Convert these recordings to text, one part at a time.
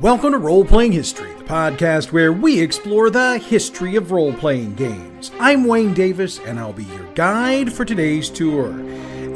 Welcome to Roleplaying History, the podcast where we explore the history of role-playing games. I'm Wayne Davis, and I'll be your guide for today's tour.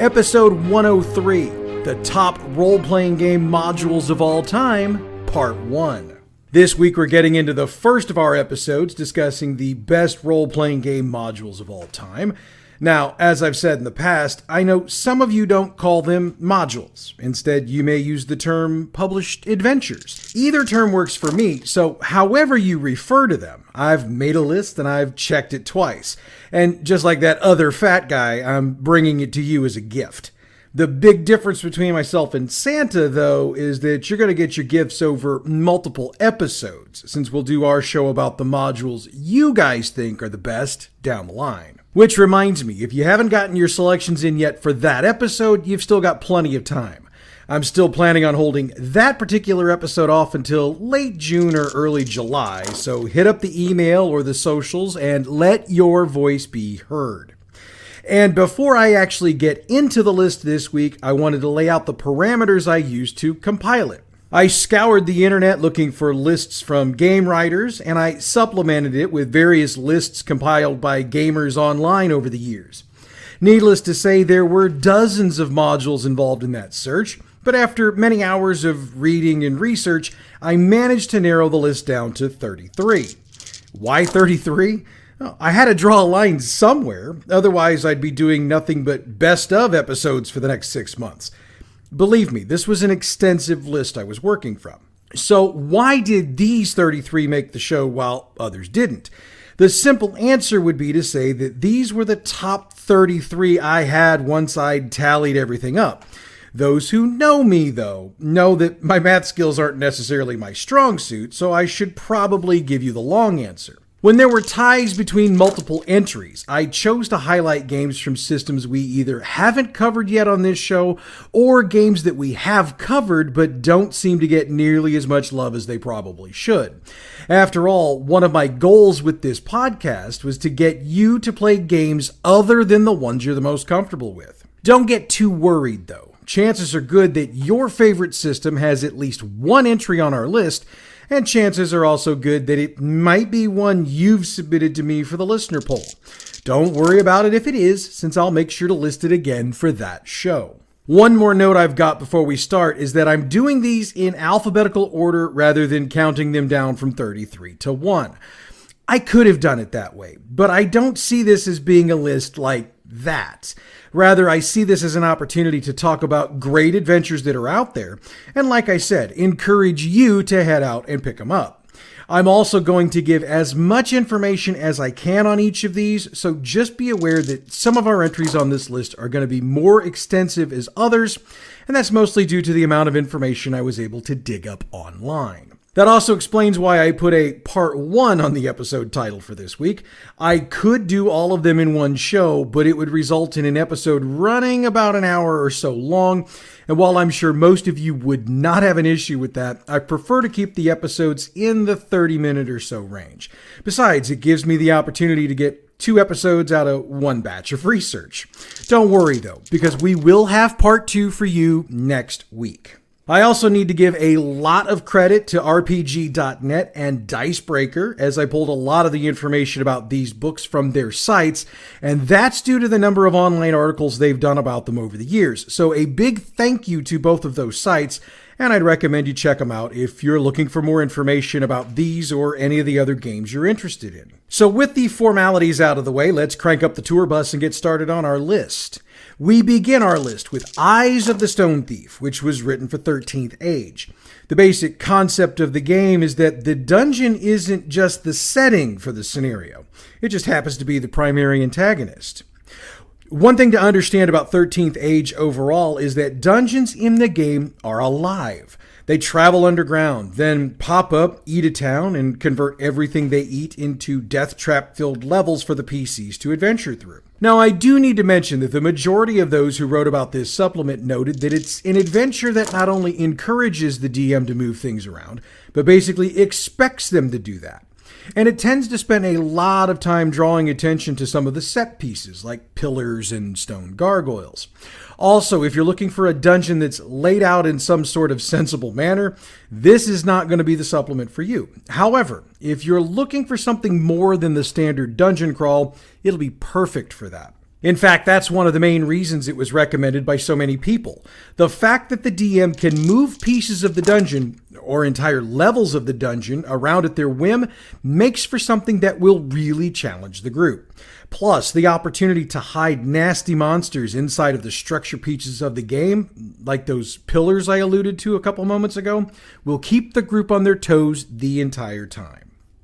Episode 103, the top role-playing game modules of all time, Part 1. This week we're getting into the first of our episodes discussing the best role-playing game modules of all time. Now, as I've said in the past, I know some of you don't call them modules. Instead, you may use the term published adventures. Either term works for me, so however you refer to them, I've made a list and I've checked it twice. And just like that other fat guy, I'm bringing it to you as a gift. The big difference between myself and Santa, though, is that you're going to get your gifts over multiple episodes, since we'll do our show about the modules you guys think are the best down the line. Which reminds me, if you haven't gotten your selections in yet for that episode, you've still got plenty of time. I'm still planning on holding that particular episode off until late June or early July, so hit up the email or the socials and let your voice be heard. And before I actually get into the list this week, I wanted to lay out the parameters I used to compile it. I scoured the internet looking for lists from game writers, and I supplemented it with various lists compiled by gamers online over the years. Needless to say, there were dozens of modules involved in that search, but after many hours of reading and research, I managed to narrow the list down to 33. Why 33? Well, I had to draw a line somewhere, otherwise I'd be doing nothing but best of episodes for the next 6 months. Believe me, this was an extensive list I was working from. So why did these 33 make the show while others didn't? The simple answer would be to say that these were the top 33 I had once I'd tallied everything up. Those who know me, though, know that my math skills aren't necessarily my strong suit, so I should probably give you the long answer. When there were ties between multiple entries, I chose to highlight games from systems we either haven't covered yet on this show, or games that we have covered but don't seem to get nearly as much love as they probably should. After all, one of my goals with this podcast was to get you to play games other than the ones you're the most comfortable with. Don't get too worried, though. Chances are good that your favorite system has at least one entry on our list, and chances are also good that it might be one you've submitted to me for the listener poll. Don't worry about it if it is, since I'll make sure to list it again for that show. One more note I've got before we start is that I'm doing these in alphabetical order rather than counting them down from 33 to 1. I could have done it that way, but I don't see this as being a list like that. Rather, I see this as an opportunity to talk about great adventures that are out there, and like I said, encourage you to head out and pick them up. I'm also going to give as much information as I can on each of these, so just be aware that some of our entries on this list are going to be more extensive as others, and that's mostly due to the amount of information I was able to dig up online. That also explains why I put a Part 1 on the episode title for this week. I could do all of them in one show, but it would result in an episode running about an hour or so long. And while I'm sure most of you would not have an issue with that, I prefer to keep the episodes in the 30-minute or so range. Besides, it gives me the opportunity to get 2 episodes out of one batch of research. Don't worry, though, because we will have Part 2 for you next week. I also need to give a lot of credit to RPG.net and Dicebreaker, as I pulled a lot of the information about these books from their sites, and that's due to the number of online articles they've done about them over the years. So a big thank you to both of those sites, and I'd recommend you check them out if you're looking for more information about these or any of the other games you're interested in. So with the formalities out of the way, let's crank up the tour bus and get started on our list. We begin our list with Eyes of the Stone Thief, which was written for 13th Age. The basic concept of the game is that the dungeon isn't just the setting for the scenario. It just happens to be the primary antagonist. One thing to understand about 13th Age overall is that dungeons in the game are alive. They travel underground, then pop up, eat a town, and convert everything they eat into death trap-filled levels for the PCs to adventure through. Now, I do need to mention that the majority of those who wrote about this supplement noted that it's an adventure that not only encourages the DM to move things around, but basically expects them to do that. And it tends to spend a lot of time drawing attention to some of the set pieces, like pillars and stone gargoyles. Also, if you're looking for a dungeon that's laid out in some sort of sensible manner, this is not going to be the supplement for you. However, if you're looking for something more than the standard dungeon crawl, it'll be perfect for that. In fact, that's one of the main reasons it was recommended by so many people. The fact that the DM can move pieces of the dungeon, or entire levels of the dungeon, around at their whim makes for something that will really challenge the group. Plus, the opportunity to hide nasty monsters inside of the structure pieces of the game, like those pillars I alluded to a couple moments ago, will keep the group on their toes the entire time.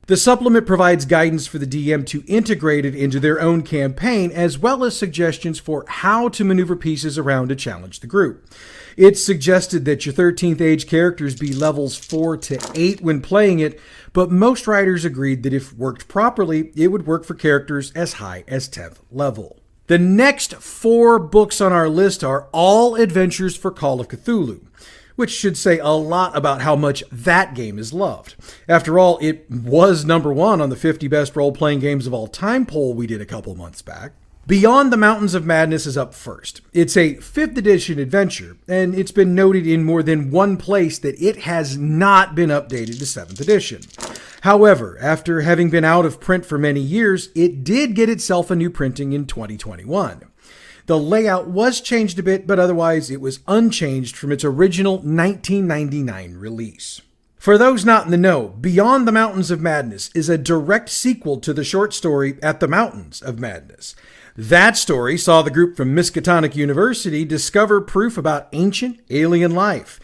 The supplement provides guidance for the DM to integrate it into their own campaign, as well as suggestions for how to maneuver pieces around to challenge the group. It's suggested that your 13th age characters be levels 4 to 8 when playing it, but most writers agreed that if worked properly, it would work for characters as high as 10th level. The next 4 books on our list are all adventures for Call of Cthulhu, which should say a lot about how much that game is loved. After all, it was number 1 on the 50 best role-playing games of all time poll we did a couple months back. Beyond the Mountains of Madness is up first. It's a 5th edition adventure, and it's been noted in more than one place that it has not been updated to 7th edition. However, after having been out of print for many years, it did get itself a new printing in 2021. The layout was changed a bit, but otherwise it was unchanged from its original 1999 release. For those not in the know, Beyond the Mountains of Madness is a direct sequel to the short story At the Mountains of Madness. That story saw the group from Miskatonic University discover proof about ancient alien life.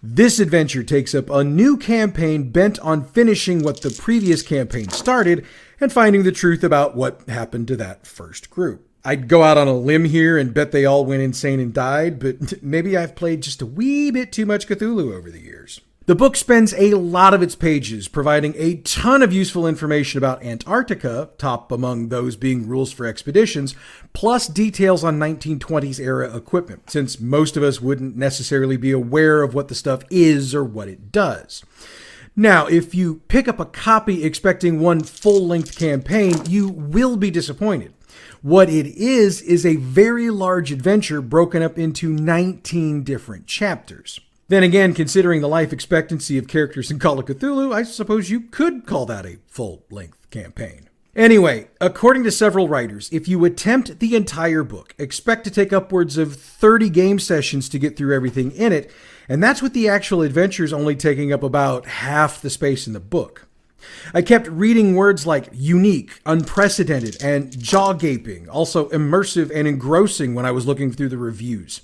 This adventure takes up a new campaign bent on finishing what the previous campaign started and finding the truth about what happened to that first group. I'd go out on a limb here and bet they all went insane and died, but maybe I've played just a wee bit too much Cthulhu over the years. The book spends a lot of its pages providing a ton of useful information about Antarctica, top among those being rules for expeditions, plus details on 1920s era equipment, since most of us wouldn't necessarily be aware of what the stuff is or what it does. Now, if you pick up a copy expecting one full-length campaign, you will be disappointed. What it is a very large adventure broken up into 19 different chapters. Then again, considering the life expectancy of characters in Call of Cthulhu, I suppose you could call that a full-length campaign. Anyway, according to several writers, if you attempt the entire book, expect to take upwards of 30 game sessions to get through everything in it, and that's with the actual adventures only taking up about half the space in the book. I kept reading words like unique, unprecedented, and jaw-gaping, also immersive and engrossing when I was looking through the reviews.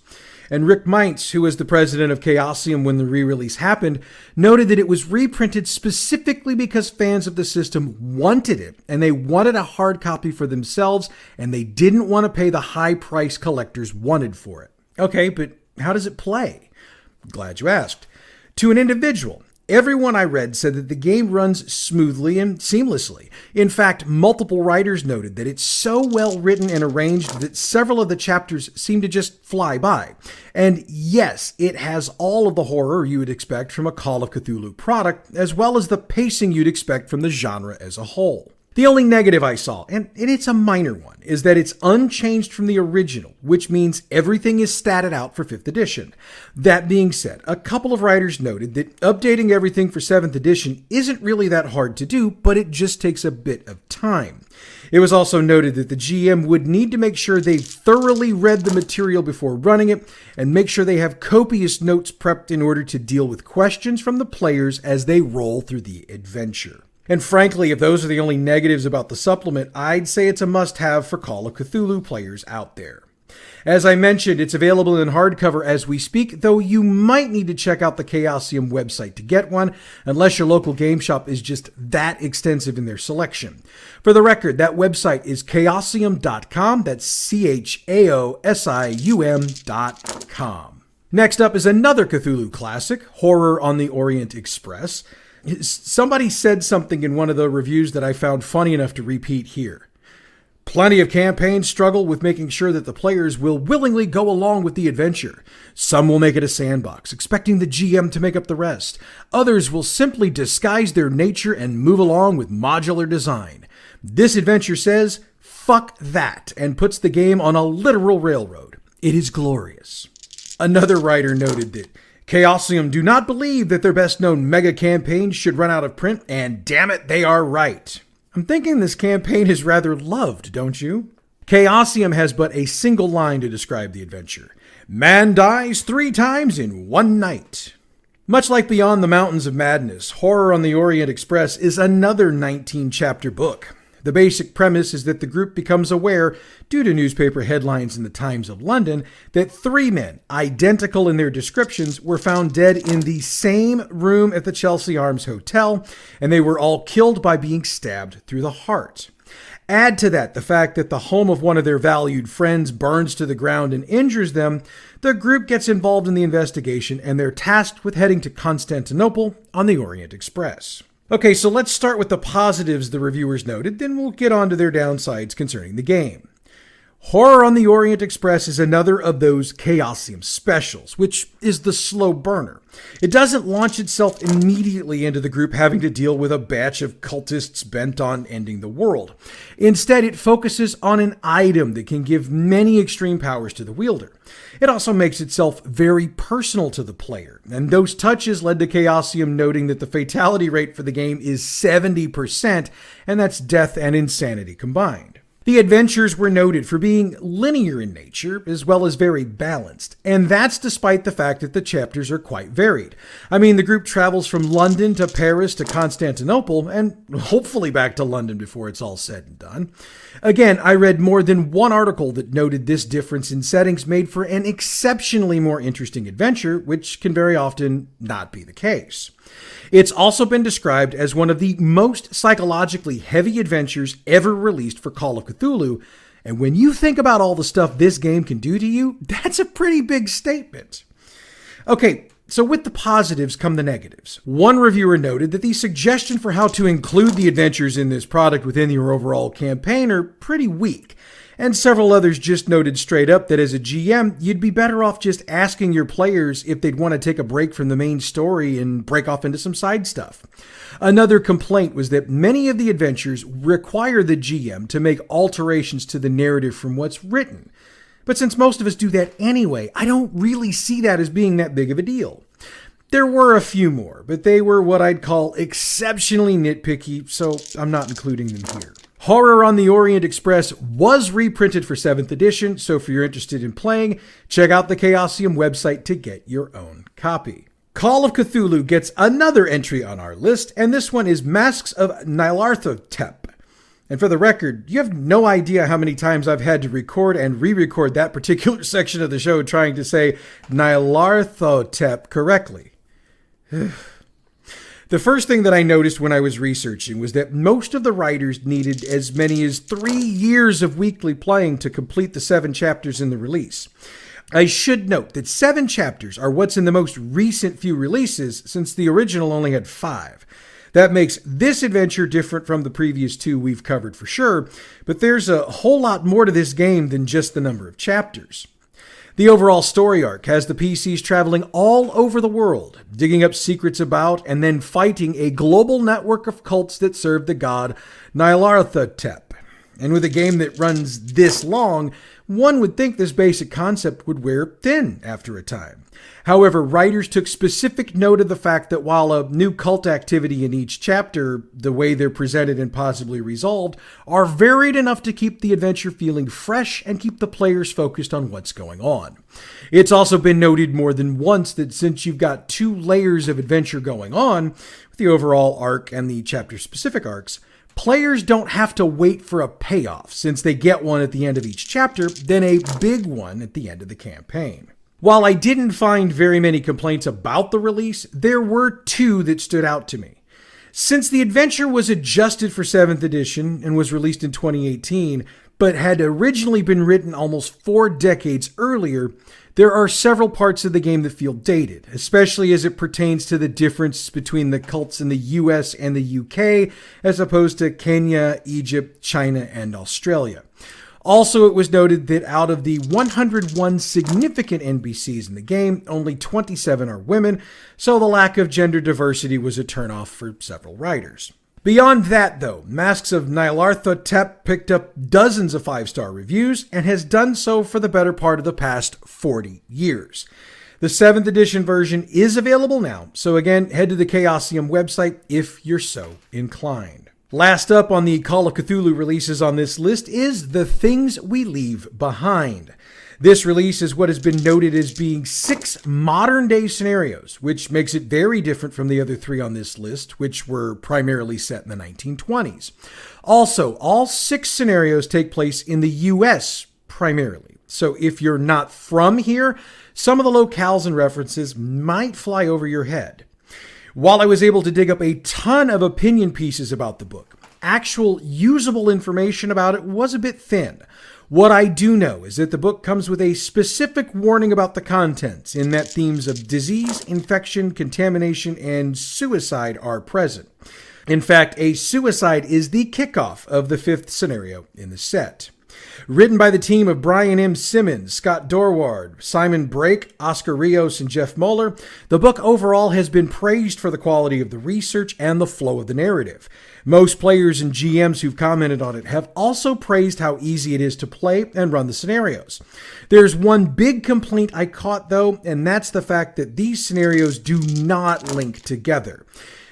And Rick Meintz, who was the president of Chaosium when the re-release happened, noted that it was reprinted specifically because fans of the system wanted it, and they wanted a hard copy for themselves, and they didn't want to pay the high price collectors wanted for it. Okay, but how does it play? Glad you asked. To an individual, everyone I read said that the game runs smoothly and seamlessly. In fact, multiple writers noted that it's so well written and arranged that several of the chapters seem to just fly by. And yes, it has all of the horror you would expect from a Call of Cthulhu product, as well as the pacing you'd expect from the genre as a whole. The only negative I saw, and it's a minor one, is that it's unchanged from the original, which means everything is statted out for 5th edition. That being said, a couple of writers noted that updating everything for 7th edition isn't really that hard to do, but it just takes a bit of time. It was also noted that the GM would need to make sure they've thoroughly read the material before running it, and make sure they have copious notes prepped in order to deal with questions from the players as they roll through the adventure. And frankly, if those are the only negatives about the supplement, I'd say it's a must-have for Call of Cthulhu players out there. As I mentioned, it's available in hardcover as we speak, though you might need to check out the Chaosium website to get one, unless your local game shop is just that extensive in their selection. For the record, that website is chaosium.com, that's chaosium.com. Next up is another Cthulhu classic, Horror on the Orient Express. Somebody said something in one of the reviews that I found funny enough to repeat here. Plenty of campaigns struggle with making sure that the players will willingly go along with the adventure. Some will make it a sandbox, expecting the GM to make up the rest. Others will simply disguise their nature and move along with modular design. This adventure says, fuck that, and puts the game on a literal railroad. It is glorious. Another writer noted that Chaosium do not believe that their best-known mega campaign should run out of print, and damn it, they are right. I'm thinking this campaign is rather loved, don't you? Chaosium has but a single line to describe the adventure. Man dies 3 times in one night. Much like Beyond the Mountains of Madness, Horror on the Orient Express is another 19-chapter book. The basic premise is that the group becomes aware, due to newspaper headlines in the Times of London, that 3 men, identical in their descriptions, were found dead in the same room at the Chelsea Arms Hotel, and they were all killed by being stabbed through the heart. Add to that the fact that the home of one of their valued friends burns to the ground and injures them, the group gets involved in the investigation, and they're tasked with heading to Constantinople on the Orient Express. Okay, so let's start with the positives the reviewers noted, then we'll get on to their downsides concerning the game. Horror on the Orient Express is another of those Chaosium specials, which is the slow burner. It doesn't launch itself immediately into the group having to deal with a batch of cultists bent on ending the world. Instead, it focuses on an item that can give many extreme powers to the wielder. It also makes itself very personal to the player, and those touches led to Chaosium noting that the fatality rate for the game is 70%, and that's death and insanity combined. The adventures were noted for being linear in nature, as well as very balanced, and that's despite the fact that the chapters are quite varied. I mean, the group travels from London to Paris to Constantinople, and hopefully back to London before it's all said and done. Again, I read more than one article that noted this difference in settings made for an exceptionally more interesting adventure, which can very often not be the case. It's also been described as one of the most psychologically heavy adventures ever released for Call of Cthulhu, and when you think about all the stuff this game can do to you, that's a pretty big statement. Okay, so with the positives come the negatives. One reviewer noted that the suggestion for how to include the adventures in this product within your overall campaign are pretty weak. And several others just noted straight up that as a GM, you'd be better off just asking your players if they'd want to take a break from the main story and break off into some side stuff. Another complaint was that many of the adventures require the GM to make alterations to the narrative from what's written. But since most of us do that anyway, I don't really see that as being that big of a deal. There were a few more, but they were what I'd call exceptionally nitpicky, so I'm not including them here. Horror on the Orient Express was reprinted for 7th edition, so if you're interested in playing, check out the Chaosium website to get your own copy. Call of Cthulhu gets another entry on our list, and this one is Masks of Nyarlathotep. And for the record, you have no idea how many times I've had to record and re-record that particular section of the show trying to say Nyarlathotep correctly. The first thing that I noticed when I was researching was that most of the writers needed as many as 3 years of weekly playing to complete the 7 chapters in the release. I should note that 7 chapters are what's in the most recent few releases, since the original only had 5. That makes this adventure different from the previous 2 we've covered for sure, but there's a whole lot more to this game than just the number of chapters. The overall story arc has the PCs traveling all over the world, digging up secrets about and then fighting a global network of cults that serve the god Nyarlathotep. And with a game that runs this long, one would think this basic concept would wear thin after a time. However, writers took specific note of the fact that while a new cult activity in each chapter, the way they're presented and possibly resolved, are varied enough to keep the adventure feeling fresh and keep the players focused on what's going on. It's also been noted more than once that since you've got 2 layers of adventure going on, with the overall arc and the chapter-specific arcs, players don't have to wait for a payoff since they get one at the end of each chapter, then a big one at the end of the campaign. While I didn't find very many complaints about the release, there were 2 that stood out to me. Since the adventure was adjusted for 7th edition and was released in 2018, but had originally been written almost 4 decades earlier, There are several parts of the game that feel dated, especially as it pertains to the difference between the cults in the US and the UK, as opposed to Kenya, Egypt, China, and Australia. Also, it was noted that out of the 101 significant NPCs in the game, only 27 are women, so the lack of gender diversity was a turnoff for several writers. Beyond that, though, Masks of Nyarlathotep picked up dozens of 5-star reviews and has done so for the better part of the past 40 years. The 7th edition version is available now, so again, head to the Chaosium website if you're so inclined. Last up on the Call of Cthulhu releases on this list is The Things We Leave Behind. This release is what has been noted as being 6 modern-day scenarios, which makes it very different from the other 3 on this list, which were primarily set in the 1920s. Also, all 6 scenarios take place in the US primarily. So if you're not from here, some of the locales and references might fly over your head. While I was able to dig up a ton of opinion pieces about the book, actual usable information about it was a bit thin. What I do know is that the book comes with a specific warning about the contents, in that themes of disease, infection, contamination, and suicide are present. In fact, a suicide is the kickoff of the 5th scenario in the set. Written by the team of Brian M. Simmons, Scott Dorward, Simon Brake, Oscar Rios, and Jeff Mueller, the book overall has been praised for the quality of the research and the flow of the narrative. Most players and GMs who've commented on it have also praised how easy it is to play and run the scenarios. There's one big complaint I caught, though, and that's the fact that these scenarios do not link together.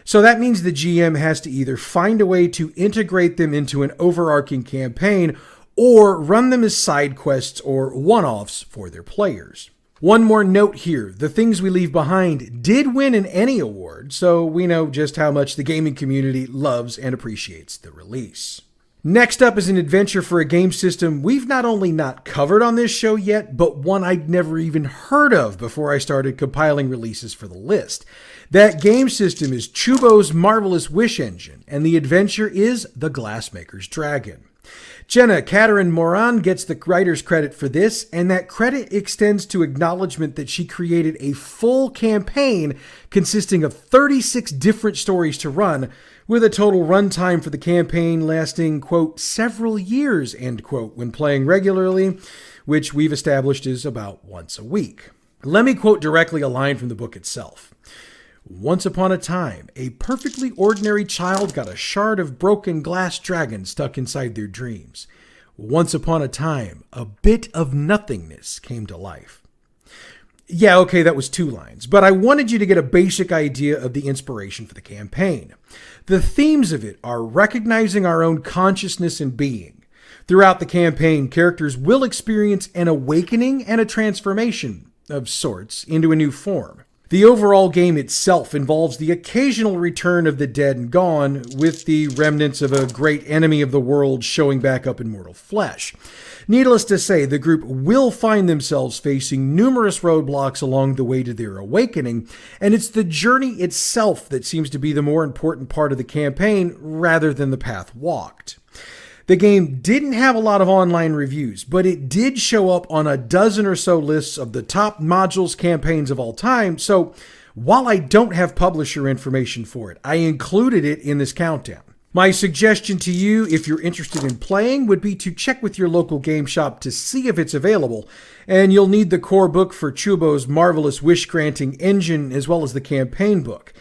So that means the GM has to either find a way to integrate them into an overarching campaign or run them as side quests or one-offs for their players. One more note here, The Things We Leave Behind did win an Annie Award, so we know just how much the gaming community loves and appreciates the release. Next up is an adventure for a game system we've not only not covered on this show yet, but one I'd never even heard of before I started compiling releases for the list. That game system is Chubo's Marvelous Wish Engine, and the adventure is The Glassmaker's Dragon. Jenna Katerin Moran gets the writer's credit for this, and that credit extends to acknowledgement that she created a full campaign consisting of 36 different stories to run, with a total runtime for the campaign lasting, quote, several years, end quote, when playing regularly, which we've established is about once a week. Let me quote directly a line from the book itself. Once upon a time, a perfectly ordinary child got a shard of broken glass dragon stuck inside their dreams. Once upon a time, a bit of nothingness came to life. Yeah, okay, that was 2 lines, but I wanted you to get a basic idea of the inspiration for the campaign. The themes of it are recognizing our own consciousness and being. Throughout the campaign, characters will experience an awakening and a transformation of sorts into a new form. The overall game itself involves the occasional return of the dead and gone, with the remnants of a great enemy of the world showing back up in mortal flesh. Needless to say, the group will find themselves facing numerous roadblocks along the way to their awakening, and it's the journey itself that seems to be the more important part of the campaign rather than the path walked. The game didn't have a lot of online reviews, but it did show up on a dozen or so lists of the top modules campaigns of all time, so while I don't have publisher information for it, I included it in this countdown. My suggestion to you, if you're interested in playing, would be to check with your local game shop to see if it's available, and you'll need the core book for Chubo's Marvelous Wish-Granting Engine as well as the campaign book.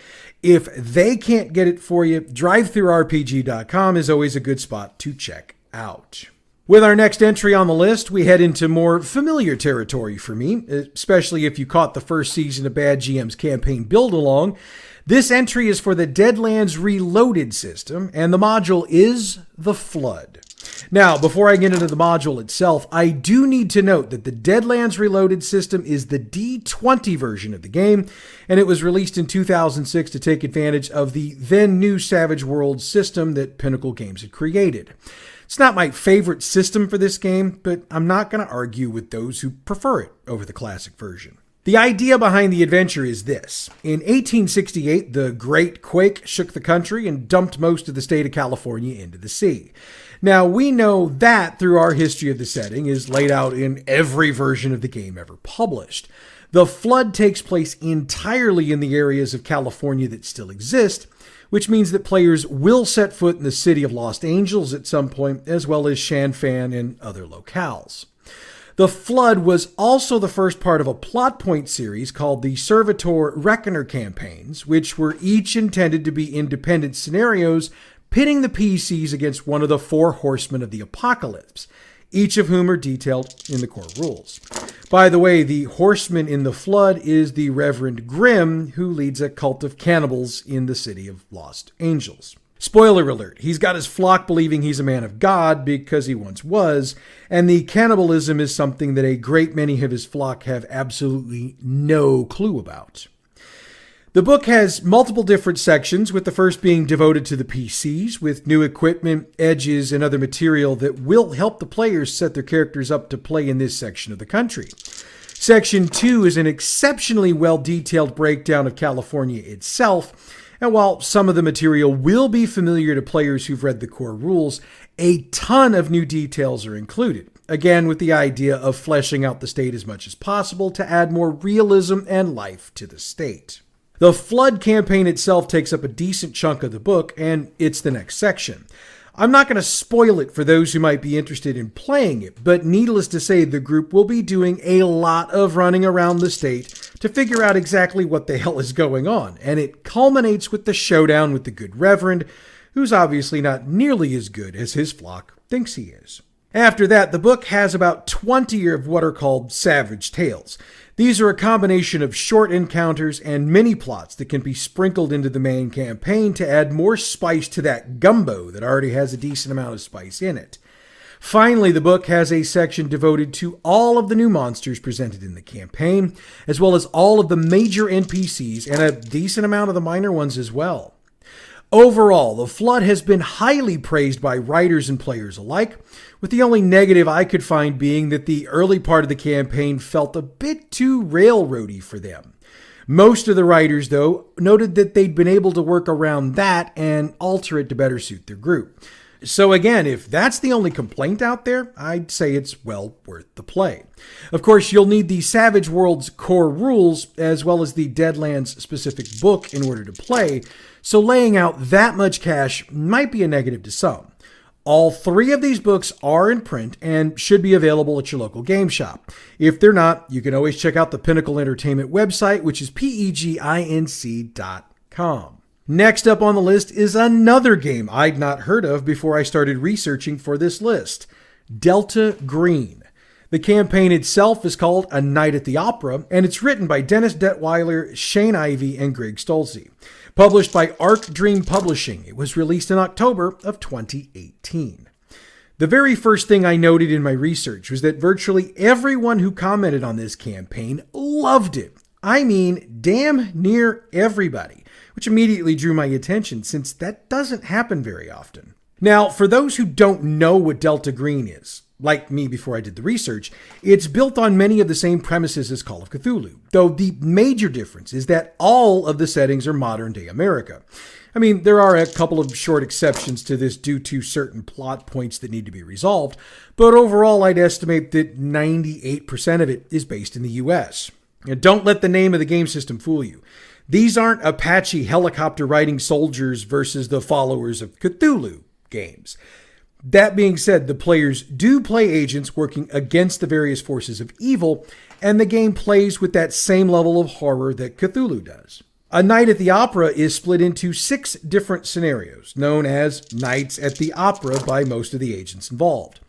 If they can't get it for you, DriveThruRPG.com is always a good spot to check out. With our next entry on the list, we head into more familiar territory for me, especially if you caught the first season of Bad GM's campaign build-along. This entry is for the Deadlands Reloaded system, and the module is The Flood. Now, before I get into the module itself, I do need to note that the Deadlands Reloaded system is the D20 version of the game, and it was released in 2006 to take advantage of the then new Savage Worlds system that Pinnacle Games had created. It's not my favorite system for this game, but I'm not going to argue with those who prefer it over the classic version. The idea behind the adventure is this. In 1868, the Great Quake shook the country and dumped most of the state of California into the sea. Now, we know that through our history of the setting is laid out in every version of the game ever published. The flood takes place entirely in the areas of California that still exist, which means that players will set foot in the city of Los Angeles at some point, as well as Shanfan and other locales. The Flood was also the first part of a plot point series called the Servitor Reckoner campaigns, which were each intended to be independent scenarios pitting the PCs against one of the four horsemen of the apocalypse, each of whom are detailed in the core rules. By the way, the horseman in the Flood is the Reverend Grimm, who leads a cult of cannibals in the city of Los Angeles. Spoiler alert, he's got his flock believing he's a man of God because he once was, and the cannibalism is something that a great many of his flock have absolutely no clue about. The book has multiple different sections, with the first being devoted to the PCs, with new equipment, edges, and other material that will help the players set their characters up to play in this section of the country. Section 2 is an exceptionally well-detailed breakdown of California itself, and while some of the material will be familiar to players who've read the core rules, a ton of new details are included. Again, with the idea of fleshing out the state as much as possible to add more realism and life to the state. The Flood campaign itself takes up a decent chunk of the book, and it's the next section. I'm not going to spoil it for those who might be interested in playing it, but needless to say, the group will be doing a lot of running around the state to figure out exactly what the hell is going on, and it culminates with the showdown with the good Reverend, who's obviously not nearly as good as his flock thinks he is. After that, the book has about 20 of what are called Savage Tales. These are a combination of short encounters and mini plots that can be sprinkled into the main campaign to add more spice to that gumbo that already has a decent amount of spice in it. Finally, the book has a section devoted to all of the new monsters presented in the campaign, as well as all of the major NPCs and a decent amount of the minor ones as well. Overall, The Flood has been highly praised by writers and players alike, with the only negative I could find being that the early part of the campaign felt a bit too railroady for them. Most of the writers, though, noted that they'd been able to work around that and alter it to better suit their group. So again, if that's the only complaint out there, I'd say it's well worth the play. Of course, you'll need the Savage Worlds core rules as well as the Deadlands specific book in order to play, so laying out that much cash might be a negative to some. All three of these books are in print and should be available at your local game shop. If they're not, you can always check out the Pinnacle Entertainment website, which is peginc.com. Next up on the list is another game I'd not heard of before I started researching for this list, Delta Green. The campaign itself is called A Night at the Opera, and it's written by Dennis Detweiler, Shane Ivey, and Greg Stolze. Published by Arc Dream Publishing, it was released in October of 2018. The very first thing I noted in my research was that virtually everyone who commented on this campaign loved it. I mean, damn near everybody, which immediately drew my attention since that doesn't happen very often. Now, for those who don't know what Delta Green is, like me before I did the research, it's built on many of the same premises as Call of Cthulhu, though the major difference is that all of the settings are modern-day America. I mean, there are a couple of short exceptions to this due to certain plot points that need to be resolved, but overall I'd estimate that 98% of it is based in the US. Now, don't let the name of the game system fool you. These aren't Apache helicopter-riding soldiers versus the followers of Cthulhu games. That being said, the players do play agents working against the various forces of evil, and the game plays with that same level of horror that Cthulhu does. A Night at the Opera is split into 6 different scenarios, known as Nights at the Opera by most of the agents involved.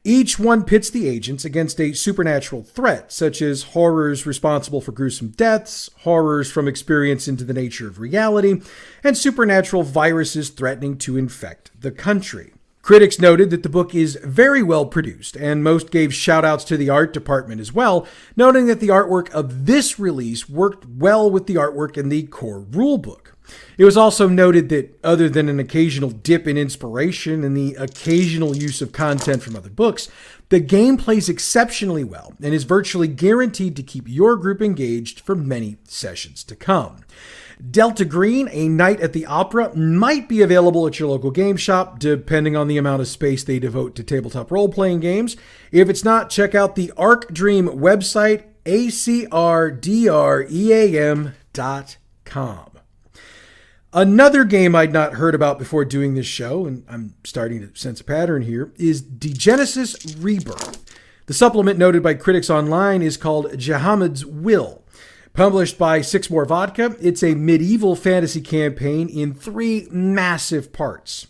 Each one pits the agents against a supernatural threat, such as horrors responsible for gruesome deaths, horrors from experience into the nature of reality, and supernatural viruses threatening to infect the country. Critics noted that the book is very well produced, and most gave shout-outs to the art department as well, noting that the artwork of this release worked well with the artwork in the core rulebook. It was also noted that other than an occasional dip in inspiration and the occasional use of content from other books, the game plays exceptionally well and is virtually guaranteed to keep your group engaged for many sessions to come. Delta Green, A Night at the Opera, might be available at your local game shop, depending on the amount of space they devote to tabletop role-playing games. If it's not, check out the Arc Dream website, acrdream.com. Another game I'd not heard about before doing this show, and I'm starting to sense a pattern here, is Degenesis Rebirth. The supplement noted by critics online is called Jahamed's Will. Published by Six More Vodka, it's a medieval fantasy campaign in 3 massive parts.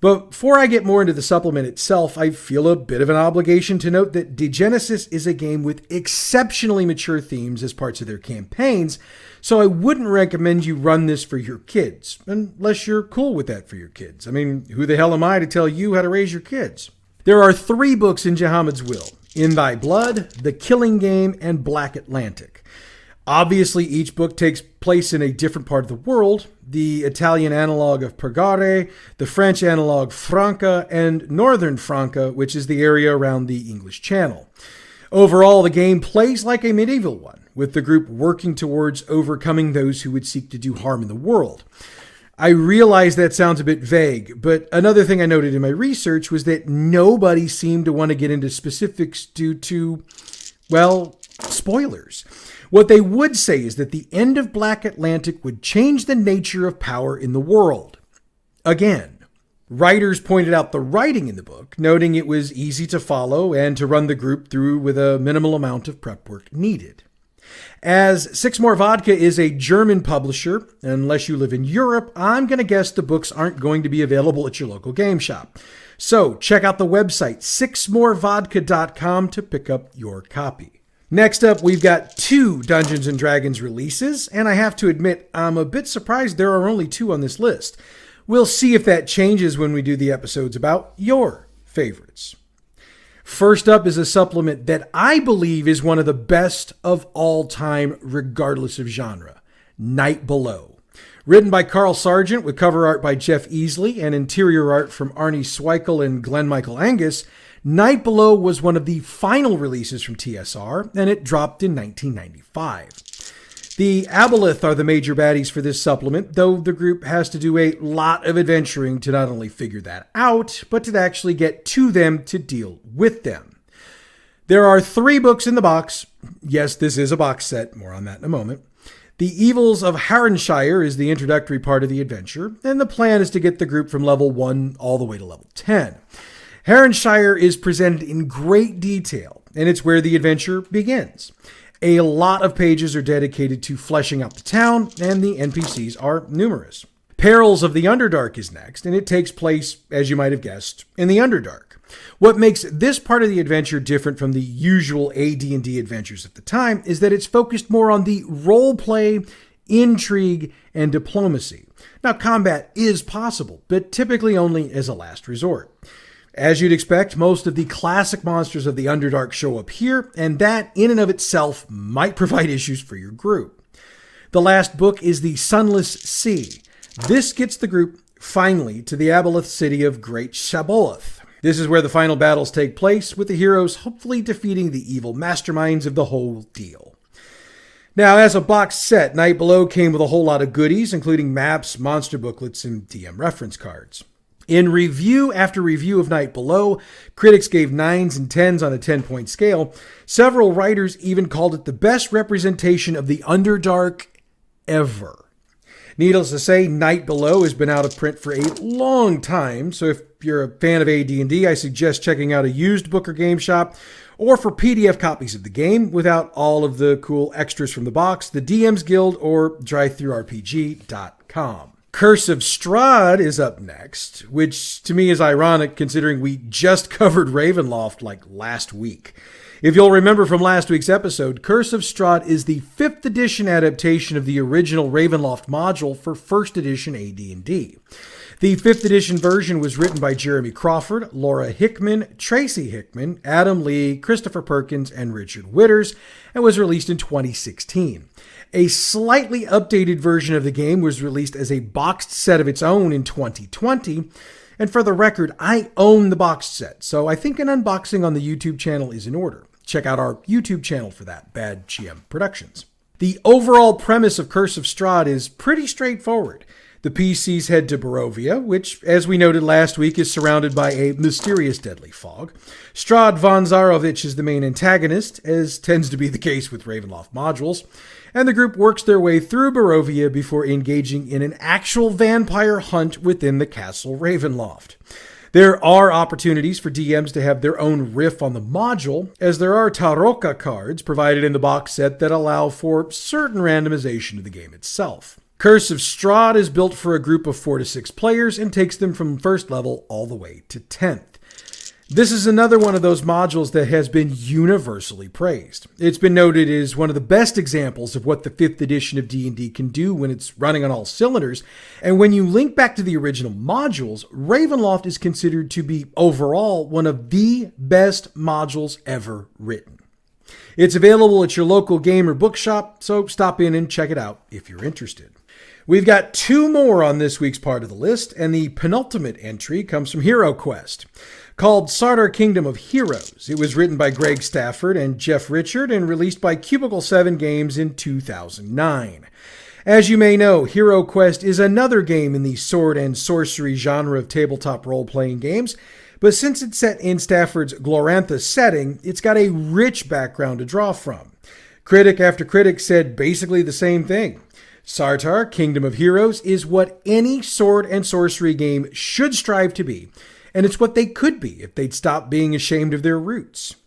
But before I get more into the supplement itself, I feel a bit of an obligation to note that Degenesis is a game with exceptionally mature themes as parts of their campaigns, so I wouldn't recommend you run this for your kids, unless you're cool with that for your kids. I mean, who the hell am I to tell you how to raise your kids? There are 3 books in Jahamed's Will: In Thy Blood, The Killing Game, and Black Atlantic. Obviously, each book takes place in a different part of the world: the Italian analog of Purgare, the French analog Franca, and Northern Franca, which is the area around the English Channel. Overall, the game plays like a medieval one, with the group working towards overcoming those who would seek to do harm in the world. I realize that sounds a bit vague, but another thing I noted in my research was that nobody seemed to want to get into specifics due to, well, spoilers. What they would say is that the end of Black Atlantic would change the nature of power in the world. Again, writers pointed out the writing in the book, noting it was easy to follow and to run the group through with a minimal amount of prep work needed. As Six More Vodka is a German publisher, unless you live in Europe, I'm going to guess the books aren't going to be available at your local game shop. So check out the website, sixmorevodka.com, to pick up your copy. Next up, we've got 2 Dungeons & Dragons releases, and I have to admit, I'm a bit surprised there are only 2 on this list. We'll see if that changes when we do the episodes about your favorites. First up is a supplement that I believe is one of the best of all time, regardless of genre: Night Below. Written by Carl Sargent with cover art by Jeff Easley and interior art from Arnie Sweikel and Glenn Michael Angus, Night Below was one of the final releases from TSR, and it dropped in 1995. The Aboleth are the major baddies for this supplement, though the group has to do a lot of adventuring to not only figure that out, but to actually get to them to deal with them. There are 3 books in the box. Yes, this is a box set. More on that in a moment. The Evils of Harenshire is the introductory part of the adventure, and the plan is to get the group from level 1 all the way to level 10. Harenshire is presented in great detail, and it's where the adventure begins. A lot of pages are dedicated to fleshing out the town, and the NPCs are numerous. Perils of the Underdark is next, and it takes place, as you might have guessed, in the Underdark. What makes this part of the adventure different from the usual AD&D adventures of the time is that it's focused more on the roleplay, intrigue, and diplomacy. Now, combat is possible, but typically only as a last resort. As you'd expect, most of the classic monsters of the Underdark show up here, and that in and of itself might provide issues for your group. The last book is The Sunless Sea. This gets the group finally to the Aboleth city of Great Shaboleth. This is where the final battles take place, with the heroes hopefully defeating the evil masterminds of the whole deal. Now, as a box set, Night Below came with a whole lot of goodies, including maps, monster booklets, and DM reference cards. In review after review of Night Below, critics gave 9s and 10s on a 10-point scale. Several writers even called it the best representation of the Underdark ever. Needless to say, Night Below has been out of print for a long time, so if you're a fan of AD&D, I suggest checking out a used book or game shop, or for PDF copies of the game without all of the cool extras from the box, the DM's Guild or drivethrurpg.com. Curse of Strahd is up next, which to me is ironic considering we just covered Ravenloft like last week. If you'll remember from last week's episode, Curse of Strahd is the 5th edition adaptation of the original Ravenloft module for 1st edition AD&D. The 5th edition version was written by Jeremy Crawford, Laura Hickman, Tracy Hickman, Adam Lee, Christopher Perkins, and Richard Witters, and was released in 2016. A slightly updated version of the game was released as a boxed set of its own in 2020. And for the record, I own the boxed set, so I think an unboxing on the YouTube channel is in order. Check out our YouTube channel for that, Bad GM Productions. The overall premise of Curse of Strahd is pretty straightforward. The PCs head to Barovia, which, as we noted last week, is surrounded by a mysterious deadly fog. Strahd von Zarovich is the main antagonist, as tends to be the case with Ravenloft modules, and the group works their way through Barovia before engaging in an actual vampire hunt within the castle Ravenloft. There are opportunities for DMs to have their own riff on the module, as there are Tarokka cards provided in the box set that allow for certain randomization of the game itself. Curse of Strahd is built for a group of 4 to 6 players and takes them from first level all the way to 10th. This is another one of those modules that has been universally praised. It's been noted as one of the best examples of what the 5th edition of D&D can do when it's running on all cylinders, and when you link back to the original modules, Ravenloft is considered to be overall one of the best modules ever written. It's available at your local game or bookshop, so stop in and check it out if you're interested. We've got 2 more on this week's part of the list, and the penultimate entry comes from HeroQuest. Called Sardar Kingdom of Heroes. It was written by Greg Stafford and Jeff Richard and released by Cubicle 7 Games in 2009. As you may know, HeroQuest is another game in the sword and sorcery genre of tabletop role-playing games, but since it's set in Stafford's Glorantha setting, it's got a rich background to draw from. Critic after critic said basically the same thing. Sardar Kingdom of Heroes is what any sword and sorcery game should strive to be, and it's what they could be if they'd stop being ashamed of their roots.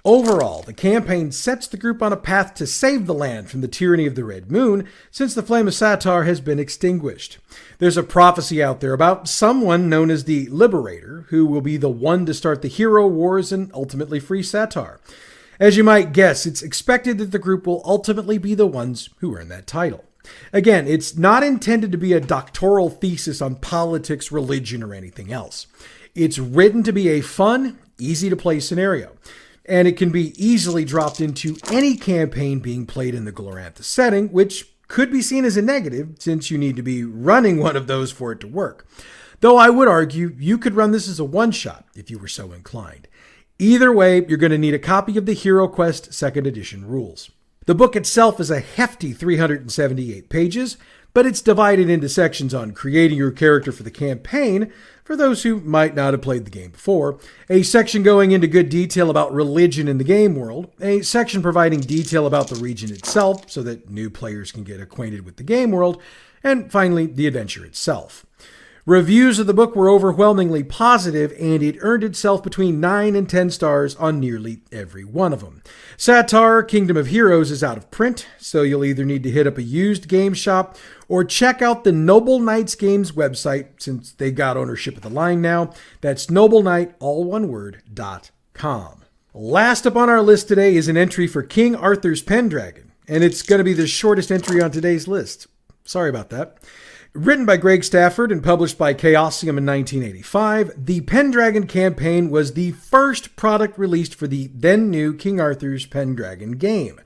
Overall, the campaign sets the group on a path to save the land from the tyranny of the Red Moon, since the Flame of Satar has been extinguished. There's a prophecy out there about someone known as the Liberator, who will be the one to start the hero wars and ultimately free Satar. As you might guess, it's expected that the group will ultimately be the ones who earn that title. Again, it's not intended to be a doctoral thesis on politics, religion, or anything else. It's written to be a fun, easy-to-play scenario, and it can be easily dropped into any campaign being played in the Glorantha setting, which could be seen as a negative, since you need to be running one of those for it to work. Though I would argue you could run this as a one-shot if you were so inclined. Either way, you're going to need a copy of the HeroQuest 2nd Edition rules. The book itself is a hefty 378 pages, but it's divided into sections on creating your character for the campaign, for those who might not have played the game before, a section going into good detail about religion in the game world, a section providing detail about the region itself so that new players can get acquainted with the game world, and finally, the adventure itself. Reviews of the book were overwhelmingly positive, and it earned itself between 9 and 10 stars on nearly every one of them. Satar, Kingdom of Heroes is out of print, so you'll either need to hit up a used game shop or check out the Noble Knights Games website, since they got ownership of the line now. That's nobleknight.com. Last up on our list today is an entry for King Arthur's Pendragon, and it's going to be the shortest entry on today's list. Sorry about that. Written by Greg Stafford and published by Chaosium in 1985, the Pendragon campaign was the first product released for the then-new King Arthur's Pendragon game.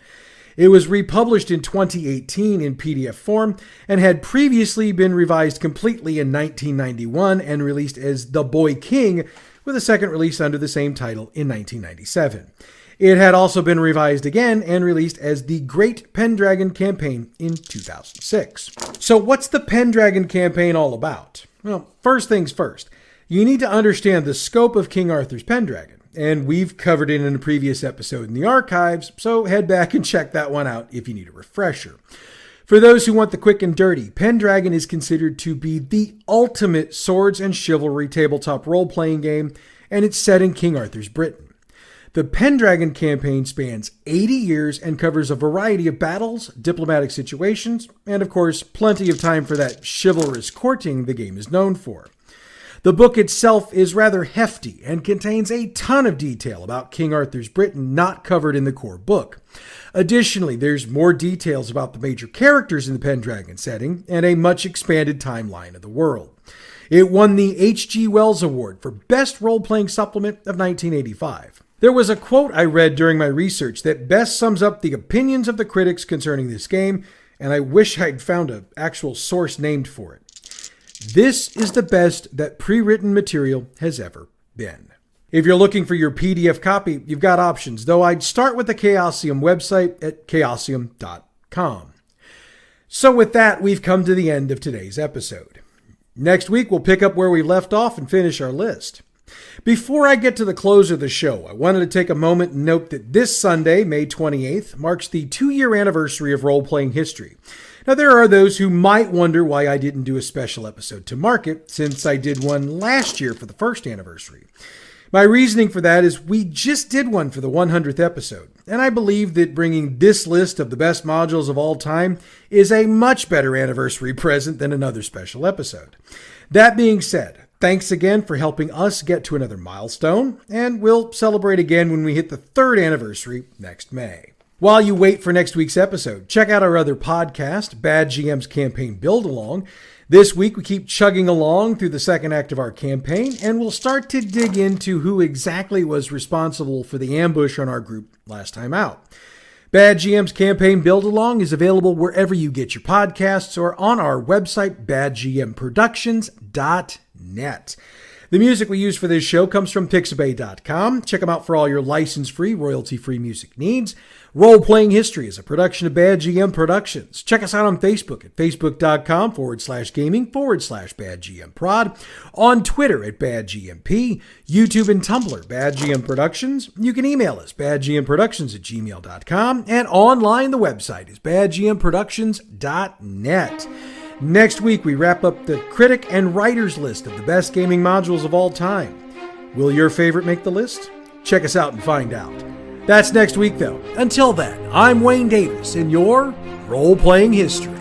It was republished in 2018 in PDF form and had previously been revised completely in 1991 and released as The Boy King, with a second release under the same title in 1997. It had also been revised again and released as the Great Pendragon Campaign in 2006. So what's the Pendragon Campaign all about? Well, first things first, you need to understand the scope of King Arthur's Pendragon, and we've covered it in a previous episode in the archives, so head back and check that one out if you need a refresher. For those who want the quick and dirty, Pendragon is considered to be the ultimate swords and chivalry tabletop role-playing game, and it's set in King Arthur's Britain. The Pendragon campaign spans 80 years and covers a variety of battles, diplomatic situations, and of course, plenty of time for that chivalrous courting the game is known for. The book itself is rather hefty and contains a ton of detail about King Arthur's Britain not covered in the core book. Additionally, there's more details about the major characters in the Pendragon setting and a much expanded timeline of the world. It won the H.G. Wells Award for Best Role-Playing Supplement of 1985. There was a quote I read during my research that best sums up the opinions of the critics concerning this game, and I wish I'd found an actual source named for it. This is the best that pre-written material has ever been. If you're looking for your PDF copy, you've got options, though I'd start with the Chaosium website at chaosium.com. So with that, we've come to the end of today's episode. Next week, we'll pick up where we left off and finish our list. Before I get to the close of the show, I wanted to take a moment and note that this Sunday, May 28th, marks the 2-year anniversary of Roleplaying History. Now, there are those who might wonder why I didn't do a special episode to mark it, since I did one last year for the first anniversary. My reasoning for that is we just did one for the 100th episode, and I believe that bringing this list of the best modules of all time is a much better anniversary present than another special episode. That being said, thanks again for helping us get to another milestone, and we'll celebrate again when we hit the 3rd anniversary next May. While you wait for next week's episode, check out our other podcast, Bad GM's Campaign Build Along. This week, we keep chugging along through the second act of our campaign, and we'll start to dig into who exactly was responsible for the ambush on our group last time out. Bad GM's Campaign Build Along is available wherever you get your podcasts or on our website, badgmproductions.net. The music we use for this show comes from pixabay.com. Check them out for all your license-free, royalty-free music needs. Role-Playing History is a production of Bad GM Productions. Check us out on Facebook at facebook.com/gaming/badgmprod, on Twitter at badgmp, YouTube and Tumblr, Bad GM Productions. You can email us, badgmproductions@gmail.com, and online the website is badgmproductions.net. Next week, we wrap up the critic and writers list of the best gaming modules of all time. Will your favorite make the list? Check us out and find out. That's next week, though. Until then, I'm Wayne Davis in your Role-Playing History.